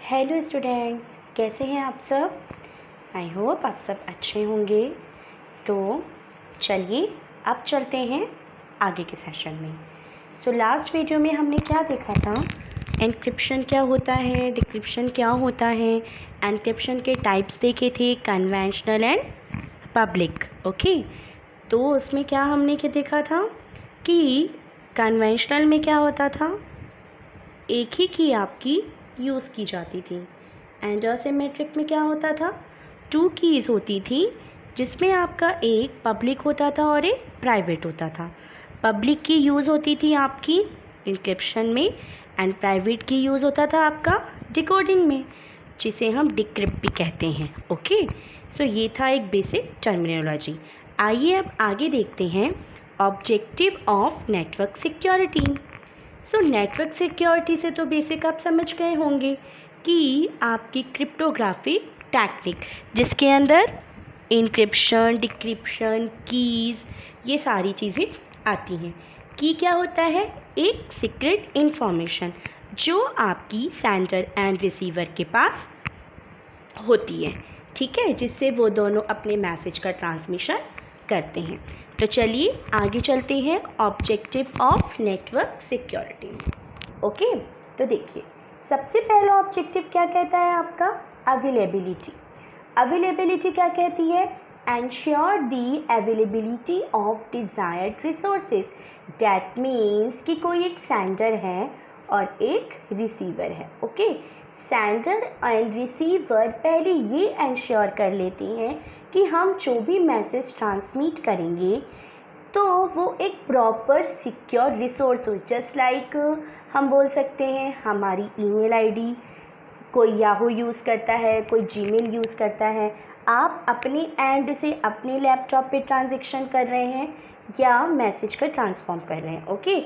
Hello students, कैसे हैं आप सब। आई होप आप सब अच्छे होंगे। तो चलिए अब चलते हैं आगे के सेशन में। लास्ट वीडियो में हमने क्या देखा था, एन्क्रिप्शन क्या होता है, डिक्रिप्शन क्या होता है, एन्क्रिप्शन के टाइप्स देखे थे, कन्वेंशनल एंड पब्लिक। ओके, तो उसमें क्या हमने क्या देखा था कि कन्वेंशनल में क्या होता था, एक ही की आपकी यूज़ की जाती थी। एंड असिमेट्रिक में क्या होता था, 2 कीज़ होती थी जिसमें आपका एक पब्लिक होता था और एक प्राइवेट होता था। पब्लिक की यूज़ होती थी आपकी इंक्रिप्शन में एंड प्राइवेट की यूज़ होता था आपका डिकोडिंग में, जिसे हम डिक्रिप्ट भी कहते हैं। ओके, ये था एक बेसिक टर्मिनोलॉजी। आइए अब आगे देखते हैं objective of network security. Network security से तो बेसिक आप समझ गए होंगे कि आपकी क्रिप्टोग्राफिक टेक्निक जिसके अंदर इंक्रिप्शन, डिक्रिप्शन, कीज़, ये सारी चीज़ें आती हैं। की क्या होता है, एक सीक्रेट इंफॉर्मेशन जो आपकी सेंडर एंड रिसीवर के पास होती है, ठीक है, जिससे वो दोनों अपने मैसेज का ट्रांसमिशन करते हैं। तो चलिए आगे चलते हैं objective of network security. Okay, तो देखिए सबसे पहला ऑब्जेक्टिव क्या कहता है आपका, अवेलेबिलिटी। अवेलेबिलिटी क्या कहती है, ensure the availability of desired resources. That means कि कोई एक सेंडर है और एक रिसीवर है। ओके, सेंडर एंड रिसीवर पहले ये एंश्योर कर लेते हैं कि हम जो भी मैसेज ट्रांसमिट करेंगे तो वो एक प्रॉपर सिक्योर रिसोर्स हो। जस्ट लाइक हम बोल सकते हैं हमारी ईमेल आईडी, कोई याहू यूज़ करता है, कोई जीमेल यूज़ करता है। आप अपने एंड से अपने लैपटॉप पे ट्रांजैक्शन कर रहे हैं या मैसेज का ट्रांसफॉर्म कर रहे हैं। ओके,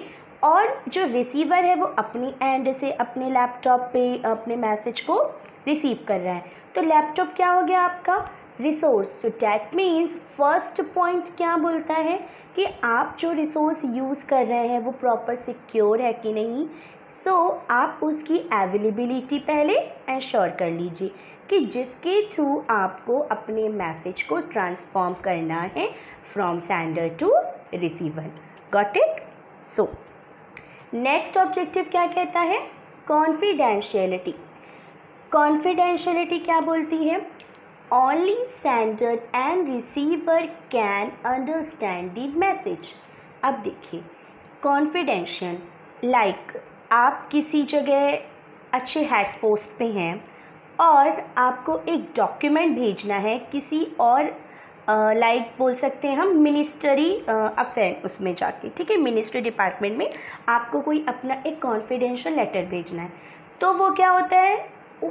और जो रिसीवर है वो अपनी एंड से अपने लैपटॉप पे अपने मैसेज को रिसीव कर रहा है। तो लैपटॉप क्या हो गया आपका, रिसोर्स। तो डैट मीन्स फर्स्ट पॉइंट क्या बोलता है कि आप जो रिसोर्स यूज़ कर रहे हैं वो प्रॉपर सिक्योर है कि नहीं। आप उसकी अवेलेबिलिटी पहले एंश्योर कर लीजिए कि जिसके थ्रू आपको अपने मैसेज को ट्रांसफॉर्म करना है from sender to receiver. Got it. Next objective क्या कहता है, कॉन्फिडेंशियलिटी। कॉन्फिडेंशियलिटी क्या बोलती है, only sender and receiver can understand the message. अब देखिए कॉन्फिडेंशियल, लाइक आप किसी जगह अच्छे हेड पोस्ट पे हैं और आपको एक डॉक्यूमेंट भेजना है किसी और लाइक बोल सकते हैं हम मिनिस्ट्री अफेयर उसमें जाके, ठीक है, मिनिस्ट्री डिपार्टमेंट में आपको कोई अपना एक कॉन्फिडेंशियल लेटर भेजना है। तो वो क्या होता है,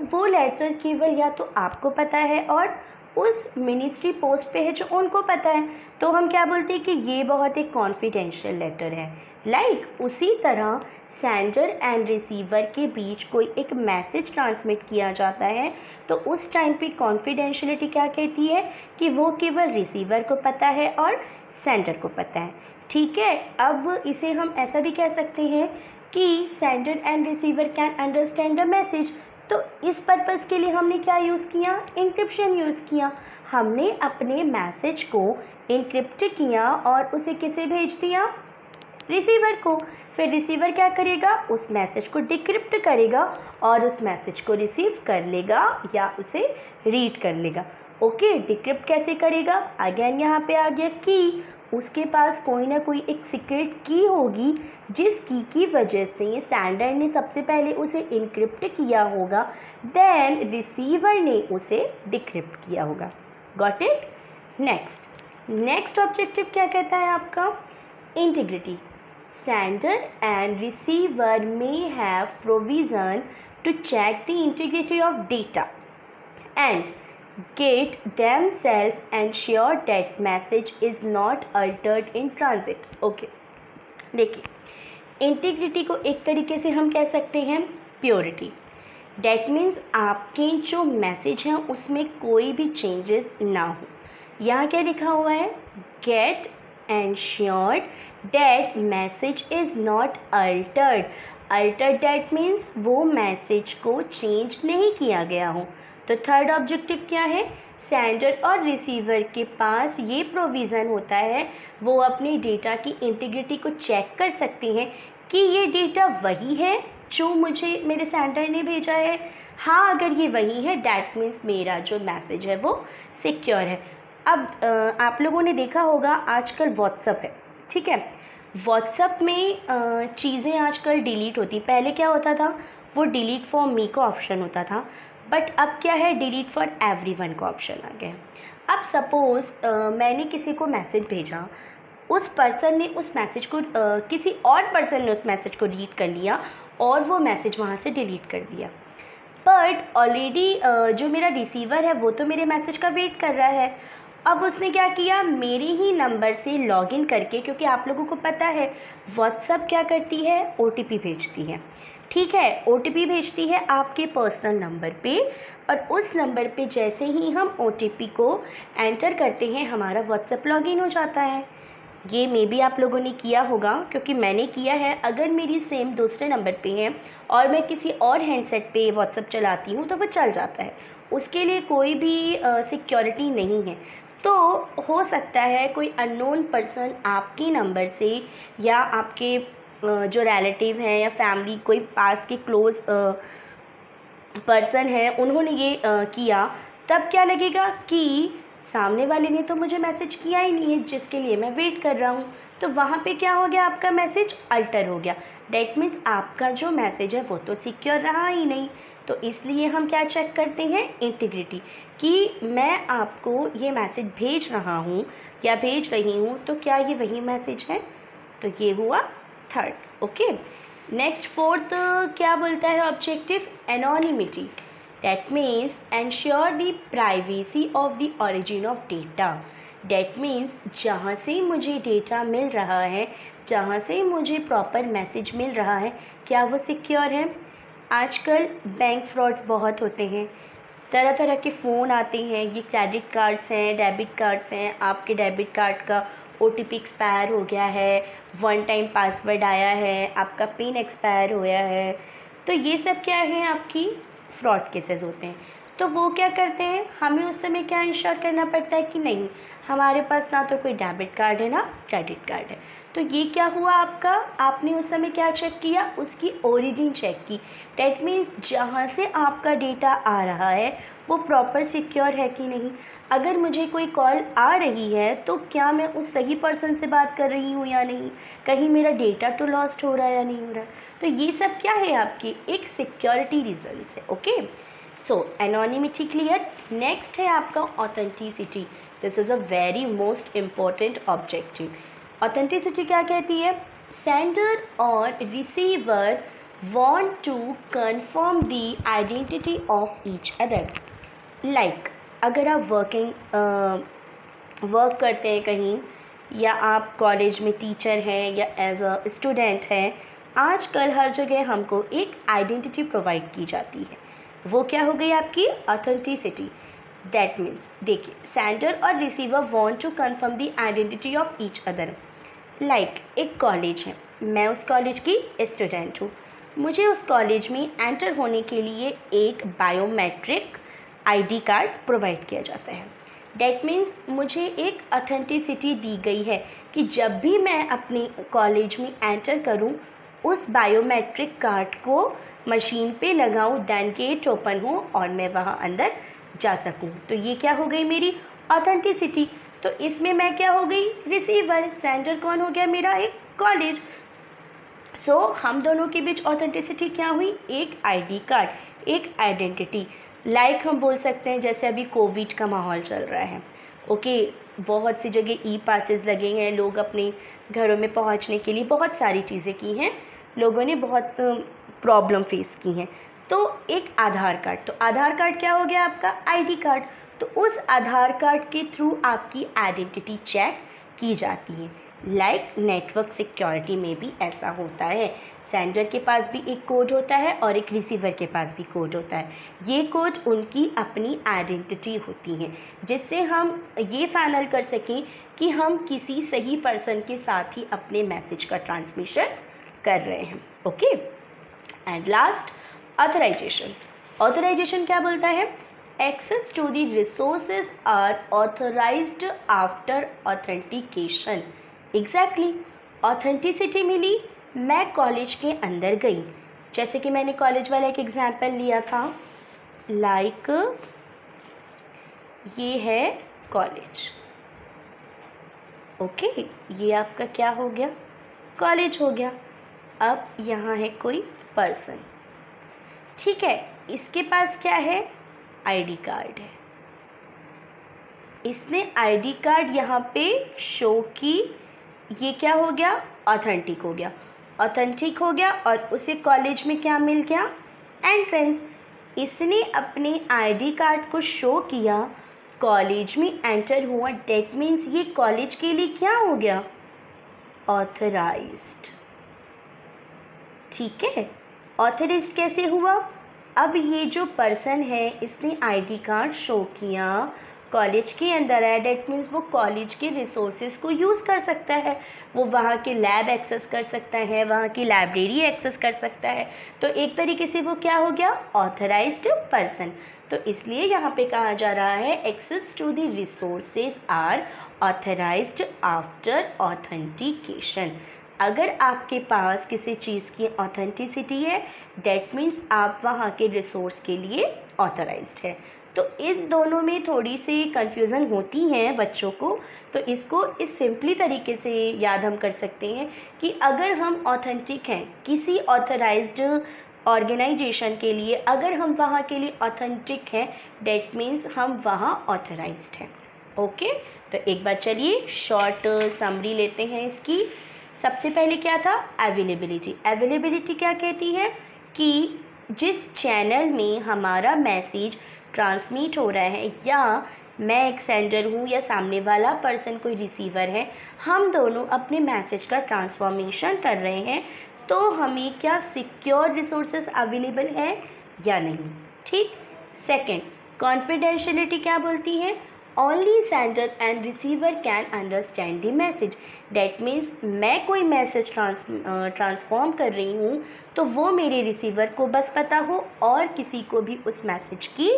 वो लेटर केवल या तो आपको पता है और उस मिनिस्ट्री पोस्ट पे है जो उनको पता है। तो हम क्या बोलते हैं कि ये बहुत एक कॉन्फिडेंशियल लेटर है। लाइक उसी तरह सेंडर एंड रिसीवर के बीच कोई एक मैसेज ट्रांसमिट किया जाता है तो उस टाइम पे कॉन्फिडेंशियलिटी क्या कहती है कि वो केवल रिसीवर को पता है और सेंडर को पता है। ठीक है, अब इसे हम ऐसा भी कह सकते हैं कि sender and receiver can understand the message. तो इस पर्पज़ के लिए हमने क्या यूज़ किया, इंक्रिप्शन यूज़ किया। हमने अपने मैसेज को इंक्रिप्ट किया और उसे किसे भेज दिया, रिसीवर को। फिर रिसीवर क्या करेगा, उस मैसेज को डिक्रिप्ट करेगा और उस मैसेज को रिसीव कर लेगा या उसे रीड कर लेगा। ओके, डिक्रिप्ट कैसे करेगा, अगेन यहाँ पे आ गया की, उसके पास कोई ना कोई एक सीक्रेट की होगी जिस की वजह से सेंडर ने सबसे पहले उसे इनक्रिप्ट किया होगा, देन रिसीवर ने उसे डिक्रिप्ट किया होगा। Got it. नेक्स्ट ऑब्जेक्टिव क्या कहता है आपका, integrity. Sender and receiver may have provision to check the integrity of data and get themselves ensure that message is not altered in transit. Okay, देखिए integrity को एक तरीके से हम कह सकते हैं प्योरिटी। डैट मीन्स आपके जो मैसेज हैं उसमें कोई भी चेंजेस ना हो। यहाँ क्या लिखा हुआ है, get ensured that message is not altered। Alter that means वो मैसेज को चेंज नहीं किया गया हो। तो थर्ड ऑब्जेक्टिव क्या है, सेंडर और रिसीवर के पास ये प्रोविज़न होता है, वो अपने डेटा की इंटीग्रिटी को चेक कर सकते हैं कि ये डेटा वही है जो मुझे मेरे सेंडर ने भेजा है। हाँ, अगर ये वही है डैट मीन्स मेरा जो मैसेज है वो सिक्योर है। अब आप लोगों ने देखा होगा आजकल व्हाट्सअप है, ठीक है। व्हाट्सअप में चीज़ें आजकल डिलीट होती, पहले क्या होता था, वो डिलीट फॉर मी का ऑप्शन होता था, बट अब क्या है, डिलीट फॉर एवरीवन का ऑप्शन आ गया है। अब सपोज़ मैंने किसी को मैसेज भेजा, उस पर्सन ने उस मैसेज को किसी और पर्सन ने उस मैसेज को रीड कर लिया और वो मैसेज वहाँ से डिलीट कर दिया, बट ऑलरेडी जो मेरा रिसीवर है वो तो मेरे मैसेज का वेट कर रहा है। अब उसने क्या किया, मेरे ही नंबर से लॉगिन करके, क्योंकि आप लोगों को पता है व्हाट्सअप क्या करती है, OTP भेजती है, ठीक है। OTP भेजती है आपके पर्सनल नंबर पे, और उस नंबर पे जैसे ही हम OTP को एंटर करते हैं हमारा व्हाट्सअप लॉगिन हो जाता है। ये मे बी आप लोगों ने किया होगा, क्योंकि मैंने किया है। अगर मेरी सेम दूसरे नंबर पे है और मैं किसी और हैंडसेट पे व्हाट्सअप चलाती हूँ तो वो चल जाता है, उसके लिए कोई भी सिक्योरिटी नहीं है। तो हो सकता है कोई अननोन पर्सन आपके नंबर से या आपके जो रिलेटिव हैं या फैमिली कोई पास के क्लोज पर्सन है, उन्होंने ये किया, तब क्या लगेगा कि सामने वाले ने तो मुझे मैसेज किया ही नहीं है जिसके लिए मैं वेट कर रहा हूँ। तो वहाँ पे क्या हो गया, आपका मैसेज अल्टर हो गया। डैट मीन्स आपका जो मैसेज है वो तो सिक्योर रहा ही नहीं। तो इसलिए हम क्या चेक करते हैं, इंटीग्रिटी, कि मैं आपको ये मैसेज भेज रहा हूँ या भेज रही हूँ तो क्या ये वही मैसेज है। तो ये हुआ थर्ड, ओके। नेक्स्ट फोर्थ क्या बोलता है objective, anonymity. That means ensure the privacy of the origin of data. That means जहाँ से मुझे डेटा मिल रहा है, जहाँ से मुझे प्रॉपर मैसेज मिल रहा है, क्या वो सिक्योर है। आजकल बैंक फ्रॉड्स बहुत होते हैं, तरह तरह के फ़ोन आते हैं, ये क्रेडिट कार्ड्स हैं, डेबिट कार्ड्स हैं, आपके डेबिट कार्ड का OTP एक्सपायर हो गया है, वन टाइम पासवर्ड आया है, आपका पिन एक्सपायर हो गया है। तो ये सब क्या है, आपकी फ्रॉड केसेस होते हैं। तो वो क्या करते हैं, हमें उस समय क्या इंश्योर करना पड़ता है कि नहीं, हमारे पास ना तो कोई डेबिट कार्ड है ना क्रेडिट कार्ड है। तो ये क्या हुआ आपका, आपने उस समय क्या चेक किया, उसकी ओरिजिन चेक की। डैट मीन्स जहाँ से आपका डेटा आ रहा है वो प्रॉपर सिक्योर है कि नहीं। अगर मुझे कोई कॉल आ रही है तो क्या मैं उस सही पर्सन से बात कर रही हूँ या नहीं, कहीं मेरा डेटा तो लॉस्ट हो रहा है या नहीं हो रहा है। तो ये सब क्या है, आपकी एक सिक्योरिटी रीजंस है, ओके। सो एनोनिमिटी क्लियर। नेक्स्ट है आपका authenticity. This is a very most important objective. Authenticity क्या कहती है, सेंडर और receiver want to confirm the identity of each other। like अगर आप वर्क करते हैं कहीं, या आप कॉलेज में टीचर हैं या एज अ स्टूडेंट हैं, आजकल हर जगह हमको एक आइडेंटिटी प्रोवाइड की जाती है। वो क्या हो गई आपकी ऑथेंटिसिटी। दैट मीन्स देखिए, सेंडर और receiver want to confirm the identity of each other. Like एक कॉलेज है, मैं उस कॉलेज की स्टूडेंट हूँ, मुझे उस कॉलेज में एंटर होने के लिए एक बायोमेट्रिक ID कार्ड प्रोवाइड किया जाता है। डैट मीन्स मुझे एक ऑथेंटिसिटी दी गई है कि जब भी मैं अपने कॉलेज में एंटर करूं, उस बायोमेट्रिक कार्ड को मशीन पे लगाऊं, दैन गेट ओपन हो और मैं वहां अंदर जा सकूं। तो ये क्या हो गई, मेरी ऑथेंटिसिटी। तो इसमें मैं क्या हो गई, रिसीवर। सेंडर कौन हो गया, मेरा एक कॉलेज। सो हम दोनों के बीच ऑथेंटिसिटी क्या हुई, एक ID कार्ड, एक आइडेंटिटी। लाइक हम बोल सकते हैं जैसे अभी कोविड का माहौल चल रहा है, ओके, बहुत सी जगह E-पासेस लगे हैं, लोग अपने घरों में पहुंचने के लिए बहुत सारी चीज़ें की हैं, लोगों ने बहुत प्रॉब्लम फेस की हैं। तो एक आधार कार्ड, तो आधार कार्ड क्या हो गया आपका, ID कार्ड। तो उस आधार कार्ड के थ्रू आपकी आइडेंटिटी चेक की जाती है। लाइक नेटवर्क सिक्योरिटी में भी ऐसा होता है, सेंडर के पास भी एक कोड होता है और एक रिसीवर के पास भी कोड होता है। ये कोड उनकी अपनी आइडेंटिटी होती है, जिससे हम ये फाइनल कर सकें कि हम किसी सही पर्सन के साथ ही अपने मैसेज का ट्रांसमिशन कर रहे हैं, okay. And last authorization. Authorization क्या बोलता है? Access to the resources are authorised after authentication. Exactly, authenticity मिली, मैं कॉलेज के अंदर गई, जैसे कि मैंने कॉलेज वाला एक एग्जाम्पल लिया था, लाइक ये है कॉलेज। ओके, ये आपका क्या हो गया? कॉलेज हो गया। अब यहाँ है कोई पर्सन, ठीक है, इसके पास क्या है? आईडी कार्ड है। इसने आईडी कार्ड यहाँ पे शो की, ये क्या हो गया? ऑथेंटिक हो गया। ऑथेंटिक हो गया और उसे कॉलेज में क्या मिल गया? एंट्रेंस। इसने अपने आईडी कार्ड को शो किया, कॉलेज में एंटर हुआ, डेट मीन्स ये कॉलेज के लिए क्या हो गया? ऑथराइज्ड। ठीक है, ऑथराइज्ड कैसे हुआ? अब ये जो पर्सन है इसने आईडी कार्ड शो किया, कॉलेज के अंदर है, डेट मीन्स वो कॉलेज के रिसोर्सेज को यूज़ कर सकता है, वो वहाँ के लैब एक्सेस कर सकता है, वहाँ की लाइब्रेरी एक्सेस कर सकता है, तो एक तरीके से वो क्या हो गया? Authorised person. तो इसलिए यहाँ पे कहा जा रहा है access to the resources are authorised after authentication. अगर आपके पास किसी चीज़ की ऑथेंटिसिटी है, डेट मीन्स आप वहाँ के रिसोर्स के लिए ऑथराइज्ड है। तो इन दोनों में थोड़ी सी कन्फ्यूज़न होती है बच्चों को, तो इसको इस सिंपली तरीके से याद हम कर सकते हैं कि अगर हम ऑथेंटिक हैं किसी ऑथराइज्ड ऑर्गेनाइजेशन के लिए, अगर हम वहाँ के लिए ऑथेंटिक हैं, डेट मीन्स हम वहाँ ऑथराइज्ड हैं। ओके, तो एक बार चलिए शॉर्ट समरी लेते हैं इसकी। सबसे पहले क्या था? अवेलेबिलिटी। अवेलेबिलिटी क्या कहती है कि जिस चैनल में हमारा मैसेज ट्रांसमिट हो रहा है, या मैं एक सेंडर हूँ या सामने वाला पर्सन कोई रिसीवर है, हम दोनों अपने मैसेज का ट्रांसफॉर्मेशन कर रहे हैं, तो हमें क्या सिक्योर रिसोर्सेज अवेलेबल है या नहीं। ठीक। सेकंड, कॉन्फिडेंशियलिटी क्या बोलती है? Only sender and receiver can understand the message. That means मैं कोई मैसेज ट्रांसफॉर्म कर रही हूँ तो वो मेरे रिसीवर को बस पता हो और किसी को भी उस मैसेज की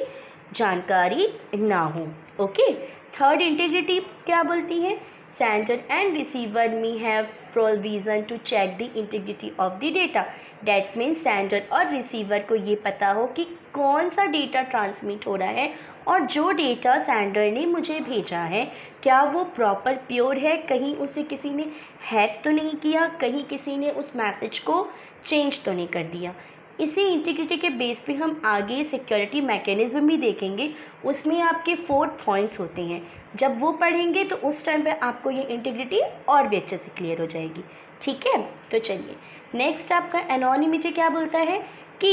जानकारी ना हो। ओके। थर्ड, इंटीग्रिटी क्या बोलती है? Sender and receiver may have provision to check the integrity of the data. That means sender और रिसीवर को ये पता हो कि कौन सा डेटा ट्रांसमिट हो रहा है और जो डेटा सेंडर ने मुझे भेजा है क्या वो प्रॉपर प्योर है, कहीं उसे किसी ने हैक तो नहीं किया, कहीं किसी ने उस मैसेज को चेंज तो नहीं कर दिया। इसी इंटीग्रिटी के बेस पे हम आगे सिक्योरिटी मैकेनिज्म भी देखेंगे, उसमें आपके 4 पॉइंट्स होते हैं। जब वो पढ़ेंगे तो उस टाइम पे आपको ये इंटीग्रिटी और भी अच्छे से क्लियर हो जाएगी। ठीक है, तो चलिए नेक्स्ट आपका एनोनिमिटी क्या बोलता है कि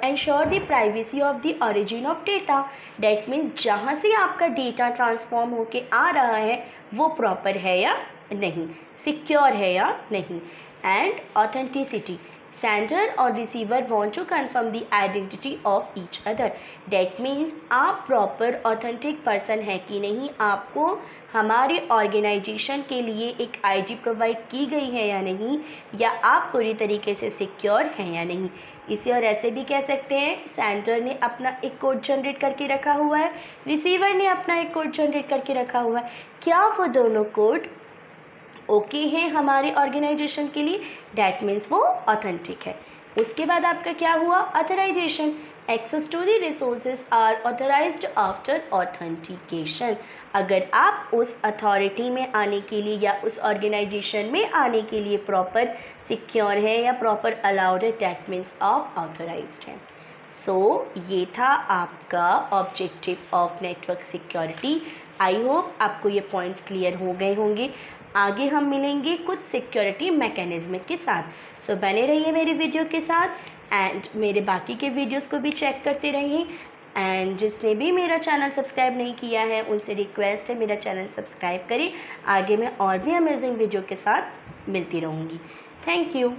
ensure the privacy of the origin of data. That means जहाँ से आपका डेटा ट्रांसफॉर्म होके आ रहा है वो प्रॉपर है या नहीं, सिक्योर है या नहीं। एंड ऑथेंटिसिटी, सेंडर और receiver want to confirm the identity of each other. That means आप प्रॉपर ऑथेंटिक पर्सन है कि नहीं, आपको हमारे ऑर्गेनाइजेशन के लिए एक आईडी प्रोवाइड की गई है या नहीं, या आप पूरी तरीके से सिक्योर हैं या नहीं। इसे और ऐसे भी कह सकते हैं, सेंडर ने अपना एक कोड जनरेट करके रखा हुआ है, रिसीवर ने अपना एक कोड जनरेट करके रखा हुआ है, क्या वो दोनों कोड ओके हैं हमारे ऑर्गेनाइजेशन के लिए? डैट मीन्स वो ऑथेंटिक है। उसके बाद आपका क्या हुआ? Authorisation. Access to the resources are authorised after authentication. अगर आप उस अथॉरिटी में आने के लिए या उस ऑर्गेनाइजेशन में आने के लिए प्रॉपर सिक्योर है या प्रॉपर अलाउड है, डैट मीन्स आप ऑथराइज्ड हैं। सो ये था आपका objective of network security. I hope आपको ये पॉइंट्स क्लियर हो गए होंगे। आगे हम मिलेंगे कुछ सिक्योरिटी मैकेनिज्म के साथ। सो बने रहिए मेरे वीडियो के साथ एंड मेरे बाकी के वीडियोस को भी चेक करते रहिए। एंड जिसने भी मेरा चैनल सब्सक्राइब नहीं किया है उनसे रिक्वेस्ट है मेरा चैनल सब्सक्राइब करें। आगे मैं और भी अमेजिंग वीडियो के साथ मिलती रहूँगी। Thank you.